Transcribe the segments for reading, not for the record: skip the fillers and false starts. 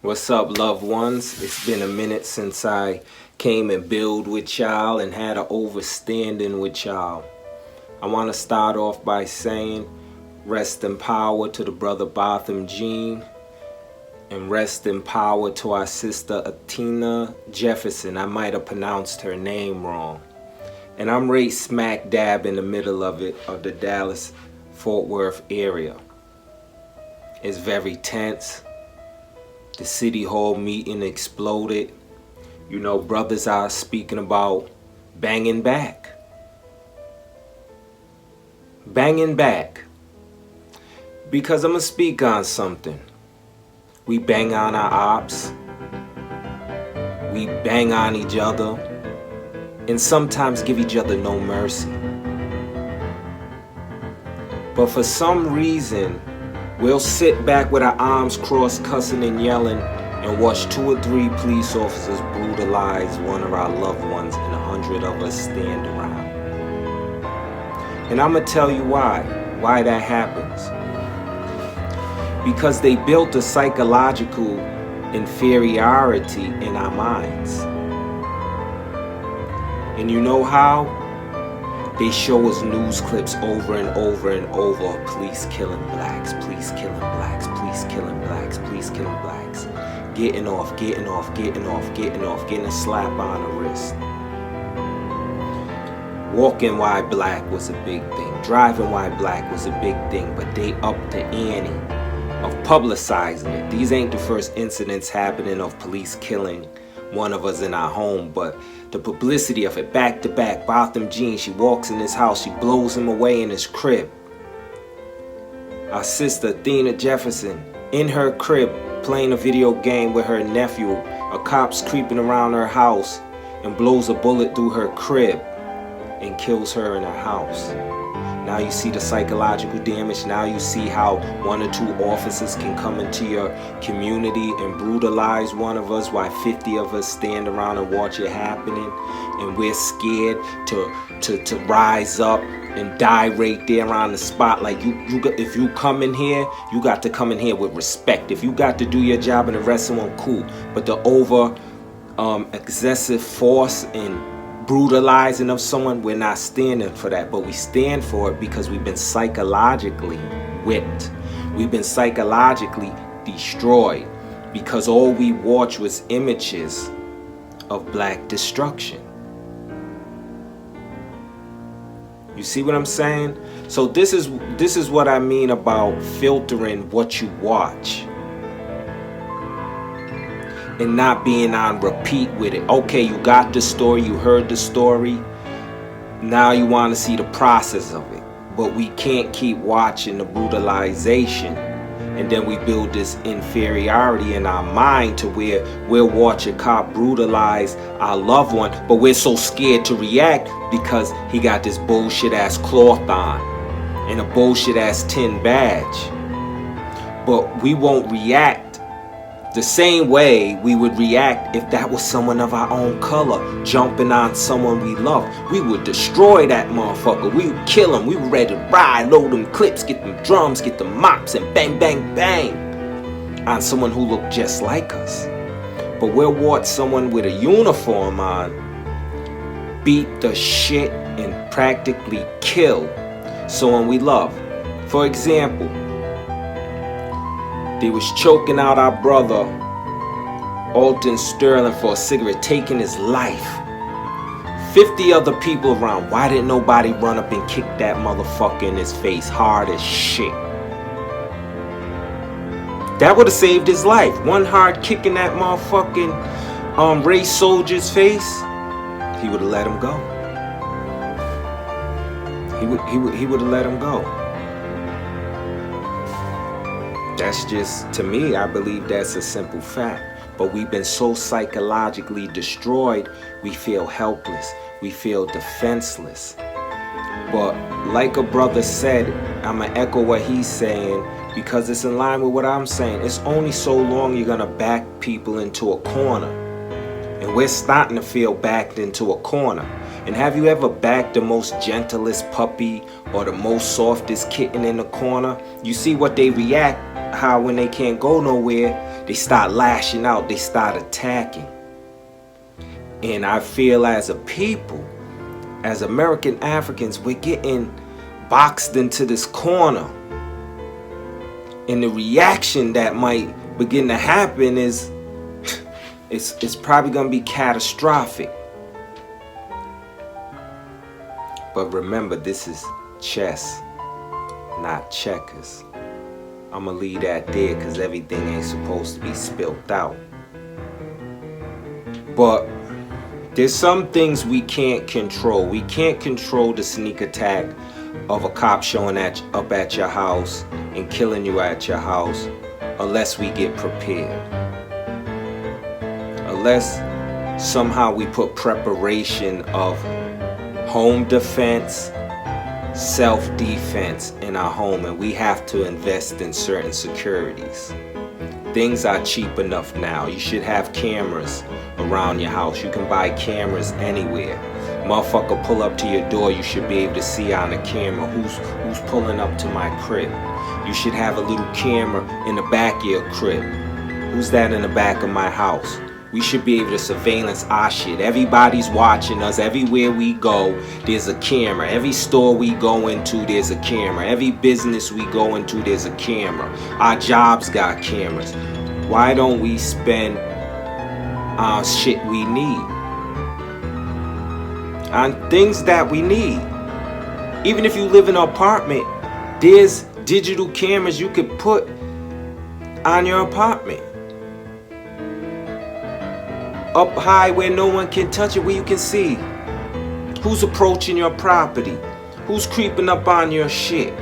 What's up, loved ones? It's been a minute since I came and build with y'all and had an overstanding with y'all. I want to start off by saying rest in power to the brother Botham Jean, and rest in power to our sister Atatiana Jefferson. I might have pronounced her name wrong. And I'm right smack dab in the middle of it, of the Dallas-Fort Worth area. It's very tense. The city hall meeting exploded. You know, brothers are speaking about banging back. Banging back. Because I'm going to speak on something. We bang on our ops. We bang on each other. And sometimes give each other no mercy. But for some reason, we'll sit back with our arms crossed, cussing and yelling, and watch 2 or 3 police officers brutalize one of our loved ones and 100 of us stand around. And I'm going to tell you why that happens. Because they built a psychological inferiority in our minds. And you know how? They show us news clips over and over and over of police killing blacks, police killing blacks, police killing blacks, police killing blacks. Getting off, getting a slap on the wrist. Walking while black was a big thing. Driving while black was a big thing, but they upped the ante of publicizing it. These ain't the first incidents happening of police killing one of us in our home, but the publicity of it, back to back. Botham Jean, she walks in his house, she blows him away in his crib. Our sister Atatiana Jefferson, in her crib, playing a video game with her nephew. A cop's creeping around her house and blows a bullet through her crib and kills her in her house. Now you see the psychological damage. Now you see how 1 or 2 officers can come into your community and brutalize one of us while 50 of us stand around and watch it happening. And we're scared to rise up and die right there on the spot. Like if you come in here, you got to come in here with respect. If you got to do your job and arrest someone, cool. But the excessive force and brutalizing of someone, we're not standing for that. But we stand for it because we've been psychologically whipped. We've been psychologically destroyed because all we watch was images of black destruction. You see what I'm saying? So this is what I mean about filtering what you watch and not being on repeat with it. Okay, you got the story, you heard the story. Now you want to see the process of it. But we can't keep watching the brutalization. And then we build this inferiority in our mind to where we'll watch a cop brutalize our loved one, but we're so scared to react because he got this bullshit ass cloth on and a bullshit ass tin badge. But we won't react the same way we would react if that was someone of our own color jumping on someone we love. We would destroy that motherfucker. We would kill him. We were ready to ride, load them clips, get them drums, get them mops, and bang, bang, bang on someone who looked just like us. But we'll watch someone with a uniform on beat the shit and practically kill someone we love. For example, they was choking out our brother Alton Sterling for a cigarette, taking his life. 50 other people around. Why didn't nobody run up and kick that motherfucker in his face hard as shit? That would have saved his life. One hard kick in that motherfucking race soldier's face, he would have let him go. He would have let him go. That's just, to me, I believe that's a simple fact. But we've been so psychologically destroyed, we feel helpless. We feel defenseless. But like a brother said, I'm going to echo what he's saying because it's in line with what I'm saying. It's only so long you're going to back people into a corner. And we're starting to feel backed into a corner. And have you ever backed the most gentlest puppy or the most softest kitten in the corner? You see what they react, how when they can't go nowhere, They start lashing out. They start attacking. And I feel as a people, as American Africans, we're getting boxed into this corner. And the reaction that might begin to happen is it's probably going to be catastrophic. But remember, this is chess, not checkers. I'm going to leave that there because everything ain't supposed to be spilt out. But there's some things we can't control. We can't control the sneak attack of a cop showing up at your house and killing you at your house unless we get prepared. Unless somehow we put preparation of home defense, self-defense in our home, and we have to invest in certain securities. Things are cheap enough now. You should have cameras around your house. You can buy cameras anywhere. Motherfucker pull up to your door, you should be able to see on the camera who's pulling up to my crib. You should have a little camera in the back of your crib. Who's that in the back of my house? We should be able to surveillance our shit. Everybody's watching us. Everywhere we go, there's a camera. Every store we go into, there's a camera. Every business we go into, there's a camera. Our jobs got cameras. Why don't we spend on shit we need? On things that we need. Even if you live in an apartment, there's digital cameras you could put on your apartment. Up high where no one can touch it, where you can see who's approaching your property, who's creeping up on your shit.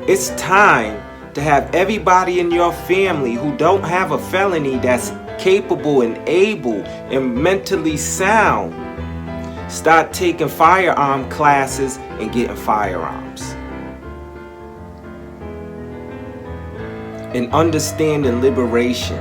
It's time to have everybody in your family who don't have a felony that's capable and able and mentally sound start taking firearm classes and getting firearms. And understanding liberation.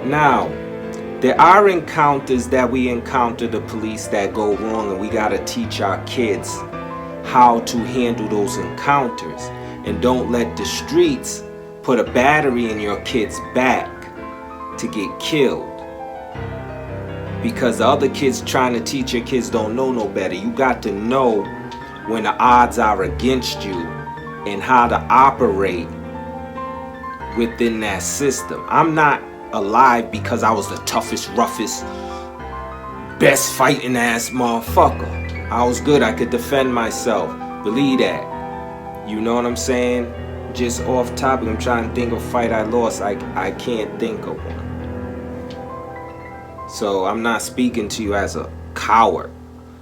Now, there are encounters that we encounter the police that go wrong, and we gotta teach our kids how to handle those encounters. And don't let the streets put a battery in your kid's back to get killed. Because the other kids trying to teach your kids don't know no better. You got to know when the odds are against you and how to operate within that system. I'm not alive because I was the toughest, roughest, best fighting ass motherfucker. I was good, I could defend myself. Believe that. You know what I'm saying? Just off topic, I'm trying to think of a fight I lost. I can't think of one. So I'm not speaking to you as a coward.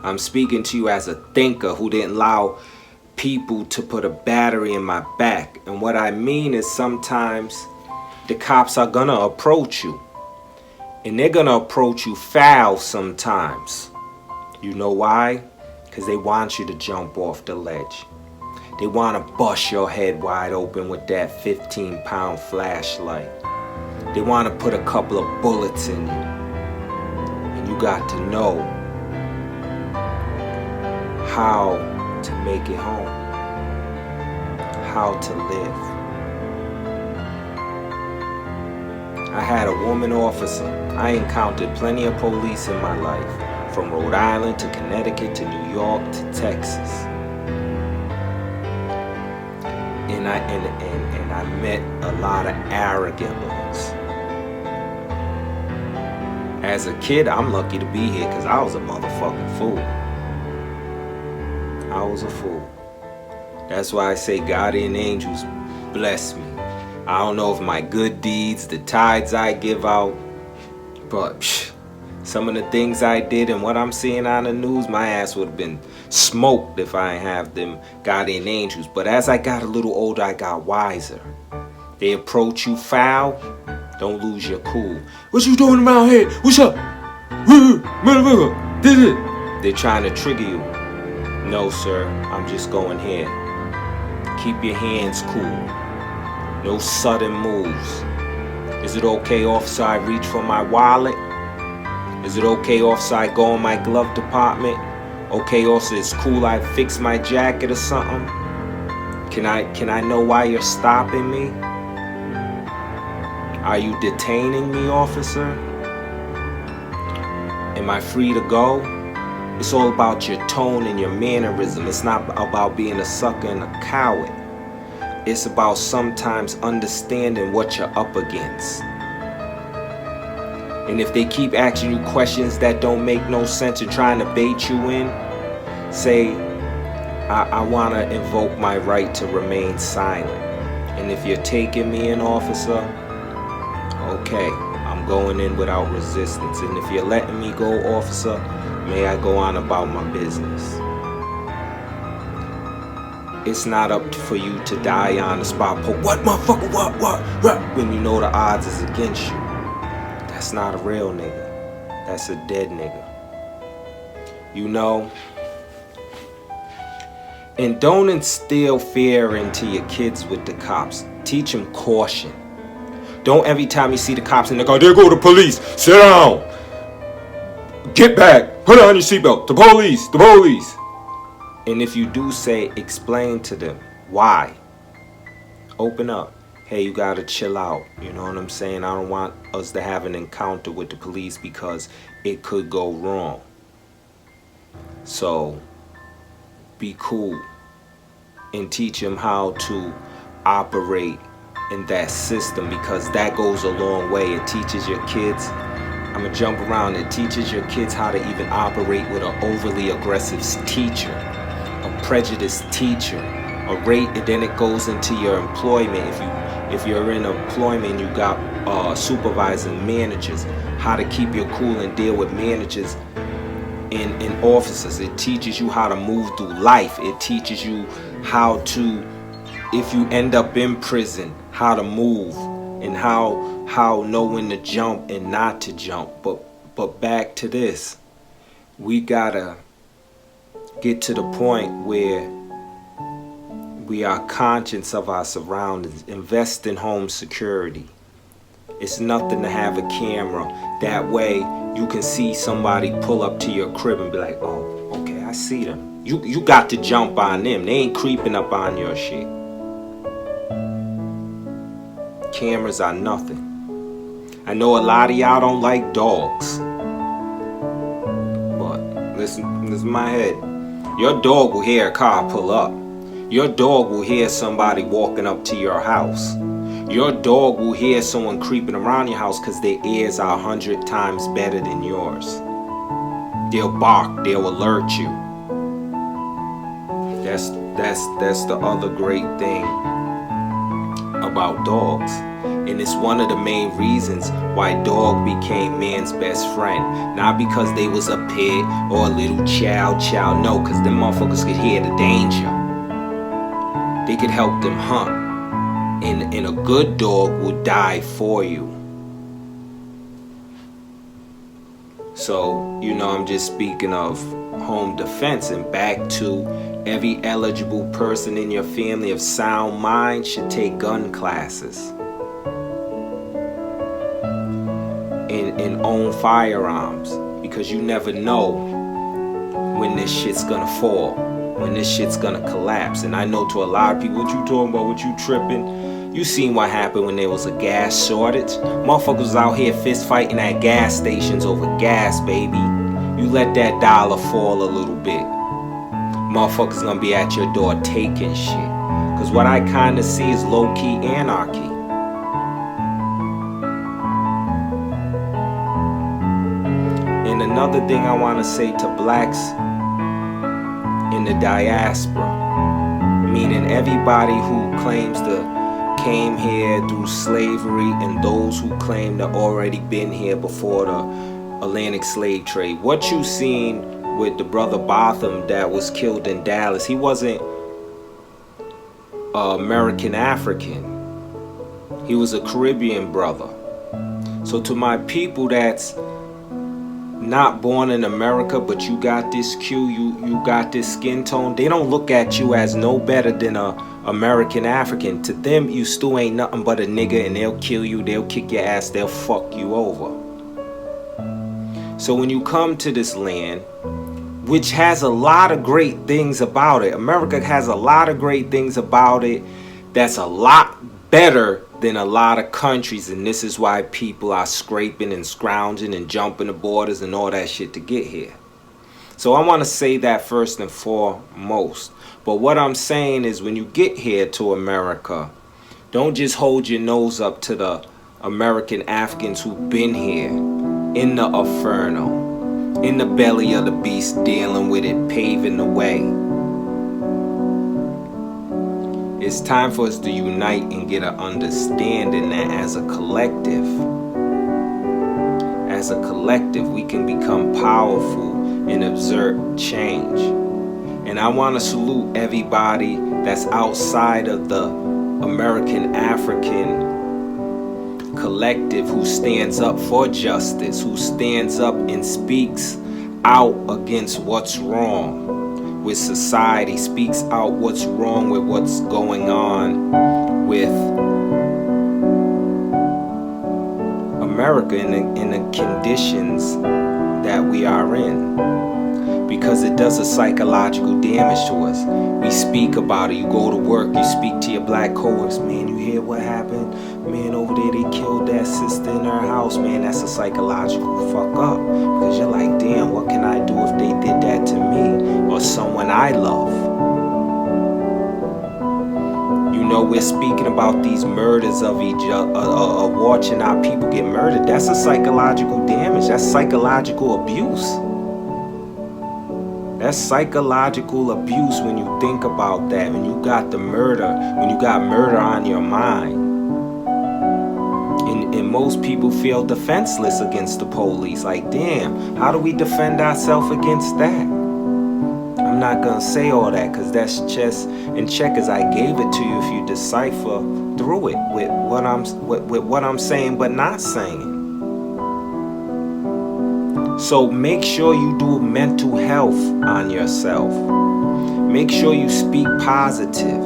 I'm speaking to you as a thinker who didn't allow people to put a battery in my back. And what I mean is sometimes the cops are gonna approach you, and they're gonna approach you foul sometimes. You know why? Because they want you to jump off the ledge. They want to bust your head wide open with that 15-pound flashlight. They want to put a couple of bullets in you. And you got to know how to make it home, how to live. I had a woman officer. I encountered plenty of police in my life, from Rhode Island to Connecticut to New York to Texas. And I met a lot of arrogant ones. As a kid, I'm lucky to be here because I was a motherfucking fool. I was a fool. That's why I say guardian angels bless me. I don't know if my good deeds, the tithes I give out, but some of the things I did and what I'm seeing on the news, my ass would have been smoked if I didn't have them guardian angels. But as I got a little older, I got wiser. They approach you foul, don't lose your cool. What you doing around here? What's up? They're trying to trigger you. No, sir, I'm just going here. Keep your hands cool. No sudden moves. Is it okay, officer, I reach for my wallet? Is it okay, officer, I go in my glove department? Okay, officer, it's cool, I fix my jacket or something? Can I know why you're stopping me? Are you detaining me, officer? Am I free to go? It's all about your tone and your mannerism. It's not about being a sucker and a coward. It's about sometimes understanding what you're up against. And if they keep asking you questions that don't make no sense and trying to bait you in, say, I want to invoke my right to remain silent. And if you're taking me in, officer, okay, I'm going in without resistance. And if you're letting me go, officer, may I go on about my business. It's not up for you to die on the spot. What, motherfucker, what? When you know the odds is against you. That's not a real nigga. That's a dead nigga. You know? And don't instill fear into your kids with the cops. Teach them caution. Don't every time you see the cops and they go, there go the police. Sit down. Get back. Put on your seatbelt. The police. The police. And if you do say, explain to them why. Open up. Hey, you gotta chill out. You know what I'm saying? I don't want us to have an encounter with the police because it could go wrong. So, be cool and teach them how to operate in that system, because that goes a long way. It teaches your kids, I'm gonna jump around, it teaches your kids how to even operate with an overly aggressive teacher, a prejudiced teacher, a rate, and then it goes into your employment. If you're in employment, you got supervising managers, how to keep your cool and deal with managers in offices. It teaches you how to move through life. It teaches you how to, if you end up in prison, how to move and how know when to jump and not to jump. But back to this, we gotta get to the point where we are conscious of our surroundings. Invest in home security. It's nothing to have a camera. That way you can see somebody pull up to your crib and be like, oh, okay, I see them. You got to jump on them. They ain't creeping up on your shit. Cameras are nothing. I know a lot of y'all don't like dogs. But listen to my head. Your dog will hear a car pull up. Your dog will hear somebody walking up to your house. Your dog will hear someone creeping around your house because their ears are 100 times better than yours. They'll bark, they'll alert you. That's the other great thing about dogs. And it's one of the main reasons why dog became man's best friend. Not because they was a pit or a little chow. No, because them motherfuckers could hear the danger. They could help them hunt. And a good dog will die for you. So, you know, I'm just speaking of home defense, and back to every eligible person in your family of sound mind should take gun classes and own firearms, because you never know when this shit's gonna fall, when this shit's gonna collapse. And I know to a lot of people, what you talking about, what you tripping? You seen what happened when there was a gas shortage. Motherfuckers was out here fist fighting at gas stations over gas, baby. You let that dollar fall a little bit, motherfuckers gonna be at your door taking shit. Cause what I kinda see is low-key anarchy. And another thing I wanna say to blacks in the diaspora, meaning everybody who claims to came here through slavery and those who claim to already been here before the Atlantic slave trade. What you seen with the brother Botham that was killed in Dallas, he wasn't American African. He was a Caribbean brother. So to my people that's not born in America, but you got this Q, you got this skin tone, they don't look at you as no better than a American African. To them, you still ain't nothing but a nigga, and they'll kill you, they'll kick your ass, they'll fuck you over. So when you come to this land, which has a lot of great things about it. America has a lot of great things about it that's a lot better than a lot of countries, and this is why people are scraping and scrounging and jumping the borders and all that shit to get here. So I want to say that first and foremost. But what I'm saying is, when you get here to America, don't just hold your nose up to the American Africans who've been here in the inferno, in the belly of the beast, dealing with it, paving the way. It's time for us to unite and get an understanding that as a collective, we can become powerful and exert change. And I want to salute everybody that's outside of the American African collective who stands up for justice, who stands up and speaks out against what's wrong with society, speaks out what's wrong with what's going on with America in the conditions that we are in, because it does a psychological damage to us. We speak about it. You go to work, you speak to your black coworkers, man, you hear what happened? Man, over there they killed that sister in her house. Man, that's a psychological fuck up, because you're like, damn, what can I do if they did that to me or someone I love? You know, we're speaking about these murders of each other, watching our people get murdered. That's a psychological damage. That's psychological abuse. That's psychological abuse when you think about that. When you got murder on your mind. And most people feel defenseless against the police. Like, damn, how do we defend ourselves against that? I'm not gonna say all that, because that's chess and checkers. I gave it to you if you decipher through it with what I'm saying but not saying. So make sure you do mental health on yourself. Make sure you speak positive.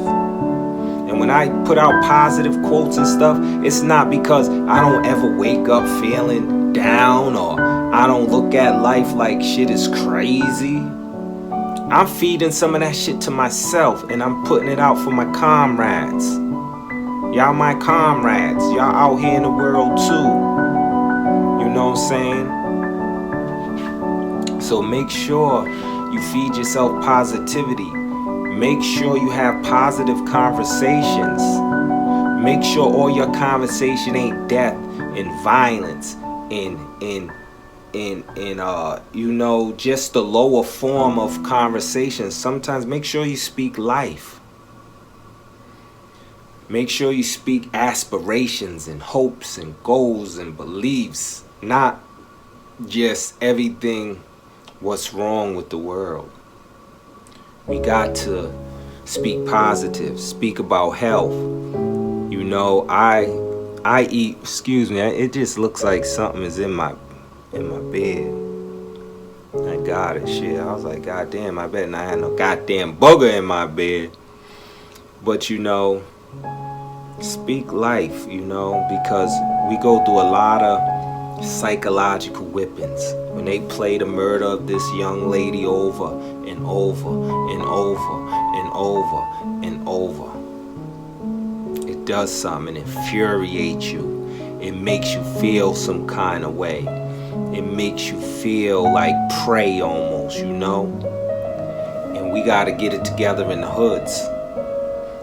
And when I put out positive quotes and stuff, it's not because I don't ever wake up feeling down, or I don't look at life like shit is crazy. I'm feeding some of that shit to myself, and I'm putting it out for my comrades. Y'all my comrades. Y'all out here in the world too. You know what I'm saying? So make sure you feed yourself positivity. Make sure you have positive conversations. Make sure all your conversation ain't death and violence and you know, just the lower form of conversation. Sometimes make sure you speak life. Make sure you speak aspirations and hopes and goals and beliefs, not just everything what's wrong with the world. We got to speak positive, speak about health. You know, I eat, excuse me, it just looks like something is in my bed. I got it, shit. I was like, God damn, I bet not have no goddamn booger in my bed. But you know, speak life, you know, because we go through a lot of psychological whippings when they play the murder of this young lady over and over and over and over and over. It does something. It infuriates you. It makes you feel some kind of way. It makes you feel like prey almost, you know. And we got to get it together in the hoods.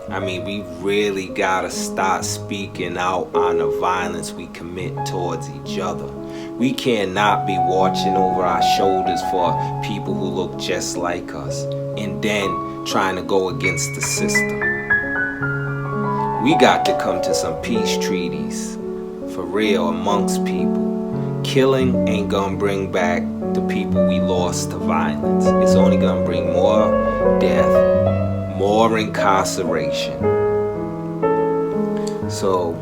I mean, we really gotta start speaking out on the violence we commit towards each other. We cannot be watching over our shoulders for people who look just like us and then trying to go against the system. We got to come to some peace treaties for real amongst people. Killing ain't gonna bring back the people we lost to violence. It's only gonna bring more death, more incarceration. So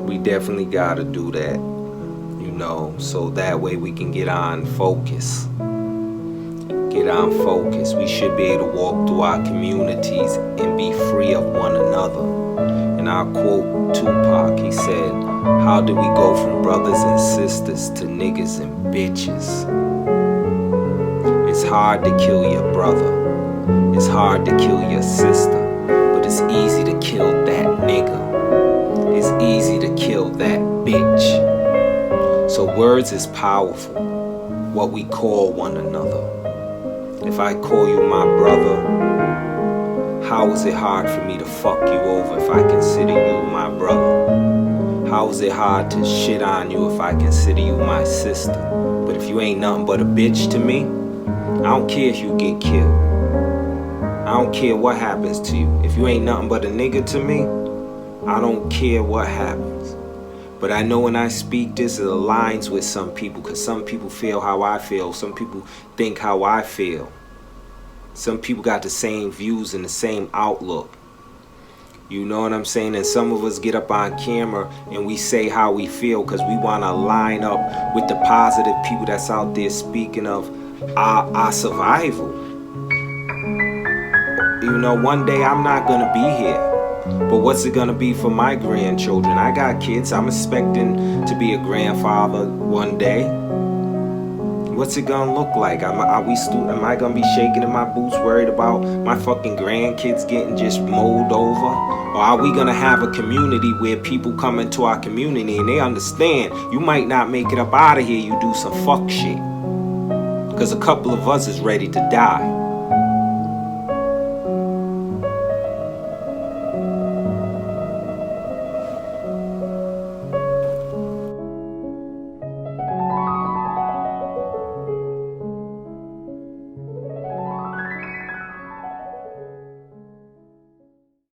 we definitely got to do that, you know, so that way we can get on focus. Get on focus. We should be able to walk through our communities and be free of one another. And I'll quote Tupac. He said, "How do we go from brothers and sisters to niggas and bitches? It's hard to kill your brother. It's hard to kill your sister. But it's easy to kill that nigga. It's easy to kill that bitch. So words is powerful. What we call one another. If I call you my brother, how is it hard for me to fuck you over if I consider you my brother? How is it hard to shit on you if I consider you my sister? But if you ain't nothing but a bitch to me, I don't care if you get killed. I don't care what happens to you. If you ain't nothing but a nigga to me, I don't care what happens. But I know when I speak this, it aligns with some people, because some people feel how I feel. Some people think how I feel. Some people got the same views and the same outlook. You know what I'm saying? And some of us get up on camera and we say how we feel because we want to line up with the positive people that's out there speaking of our survival. You know, one day I'm not going to be here. But what's it going to be for my grandchildren? I got kids. I'm expecting to be a grandfather one day. What's it going to look like? Am I going to be shaking in my boots worried about my fucking grandkids getting just mowed over? Or are we going to have a community where people come into our community and they understand you might not make it up out of here, you do some fuck shit? Because a couple of us is ready to die.